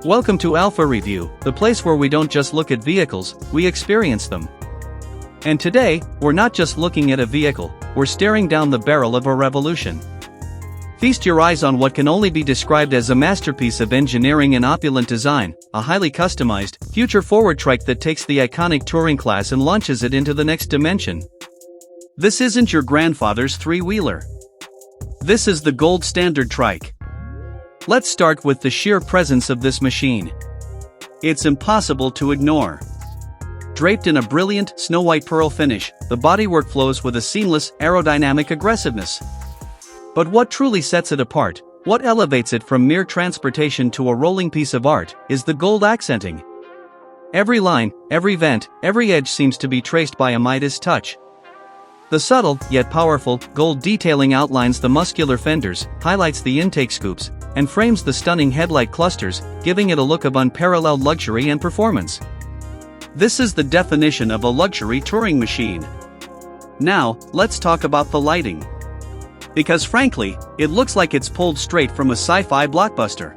Welcome to Alpha Review, the place where we don't just look at vehicles, we experience them. And today, we're not just looking at a vehicle, we're staring down the barrel of a revolution. Feast your eyes on what can only be described as a masterpiece of engineering and opulent design, a highly customized, future-forward trike that takes the iconic touring class and launches it into the next dimension. This isn't your grandfather's three-wheeler. This is the gold standard trike. Let's start with the sheer presence of this machine. It's impossible to ignore. Draped in a brilliant, snow-white pearl finish, the bodywork flows with a seamless, aerodynamic aggressiveness. But what truly sets it apart, what elevates it from mere transportation to a rolling piece of art, is the gold accenting. Every line, every vent, every edge seems to be traced by a Midas touch. The subtle, yet powerful, gold detailing outlines the muscular fenders, highlights the intake scoops, and frames the stunning headlight clusters, giving it a look of unparalleled luxury and performance. This is the definition of a luxury touring machine. Now, let's talk about the lighting. Because frankly, it looks like it's pulled straight from a sci-fi blockbuster.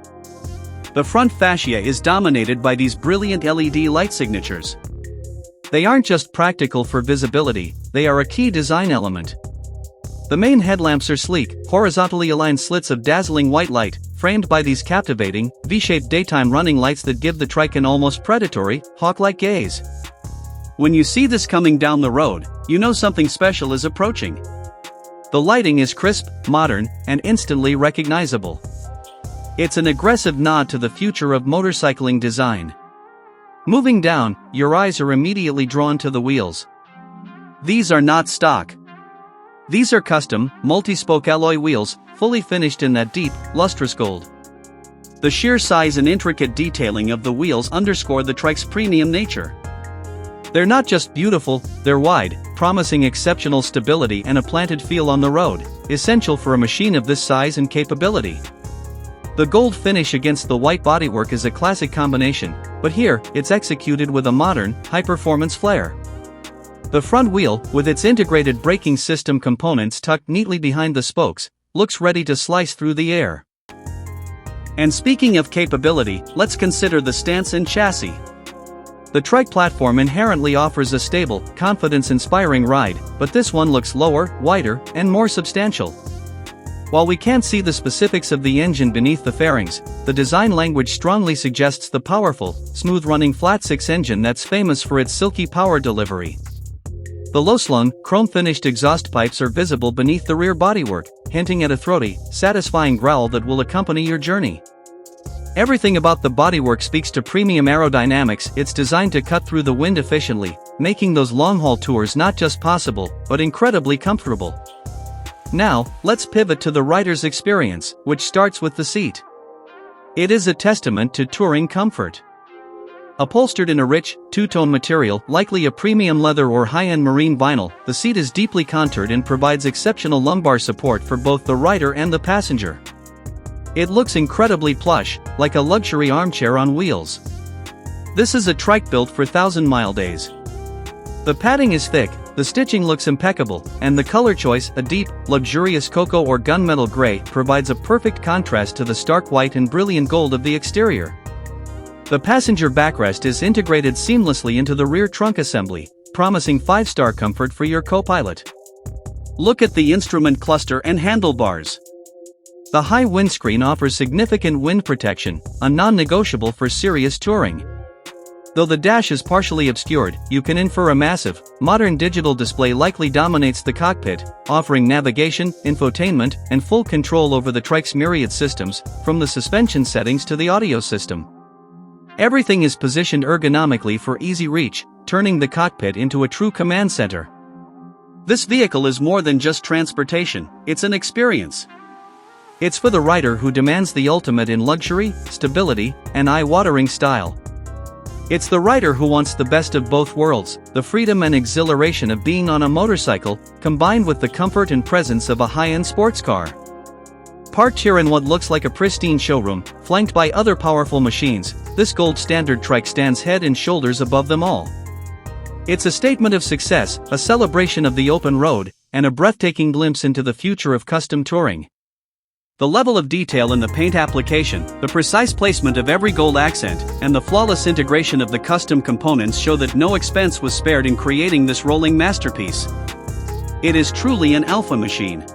The front fascia is dominated by these brilliant LED light signatures. They aren't just practical for visibility, they are a key design element. The main headlamps are sleek, horizontally aligned slits of dazzling white light, framed by these captivating, V-shaped daytime running lights that give the trike an almost predatory, hawk-like gaze. When you see this coming down the road, you know something special is approaching. The lighting is crisp, modern, and instantly recognizable. It's an aggressive nod to the future of motorcycling design. Moving down, your eyes are immediately drawn to the wheels. These are not stock. These are custom, multi-spoke alloy wheels, fully finished in that deep, lustrous gold. The sheer size and intricate detailing of the wheels underscore the trike's premium nature. They're not just beautiful, they're wide, promising exceptional stability and a planted feel on the road, essential for a machine of this size and capability. The gold finish against the white bodywork is a classic combination, but here, it's executed with a modern, high-performance flair. The front wheel, with its integrated braking system components tucked neatly behind the spokes, looks ready to slice through the air. And speaking of capability, let's consider the stance and chassis. The trike platform inherently offers a stable, confidence-inspiring ride, but this one looks lower, wider, and more substantial. While we can't see the specifics of the engine beneath the fairings, the design language strongly suggests the powerful, smooth-running flat-six engine that's famous for its silky power delivery. The low-slung, chrome-finished exhaust pipes are visible beneath the rear bodywork, hinting at a throaty, satisfying growl that will accompany your journey. Everything about the bodywork speaks to premium aerodynamics. It's designed to cut through the wind efficiently, making those long-haul tours not just possible, but incredibly comfortable. Now, let's pivot to the rider's experience, which starts with the seat. It is a testament to touring comfort. Upholstered in a rich, two-tone material, likely a premium leather or high-end marine vinyl, the seat is deeply contoured and provides exceptional lumbar support for both the rider and the passenger. It looks incredibly plush, like a luxury armchair on wheels. This is a trike built for 1,000-mile days. The padding is thick, the stitching looks impeccable, and the color choice, a deep, luxurious cocoa or gunmetal gray, provides a perfect contrast to the stark white and brilliant gold of the exterior. The passenger backrest is integrated seamlessly into the rear trunk assembly, promising 5-star comfort for your co-pilot. Look at the instrument cluster and handlebars. The high windscreen offers significant wind protection, a non-negotiable for serious touring. Though the dash is partially obscured, you can infer a massive, modern digital display likely dominates the cockpit, offering navigation, infotainment, and full control over the trike's myriad systems, from the suspension settings to the audio system. Everything is positioned ergonomically for easy reach, turning the cockpit into a true command center. This vehicle is more than just transportation, it's an experience. It's for the rider who demands the ultimate in luxury, stability, and eye-watering style. It's the rider who wants the best of both worlds, the freedom and exhilaration of being on a motorcycle, combined with the comfort and presence of a high-end sports car. Parked here in what looks like a pristine showroom, flanked by other powerful machines, this gold standard trike stands head and shoulders above them all. It's a statement of success, a celebration of the open road, and a breathtaking glimpse into the future of custom touring. The level of detail in the paint application, the precise placement of every gold accent, and the flawless integration of the custom components show that no expense was spared in creating this rolling masterpiece. It is truly an alpha machine.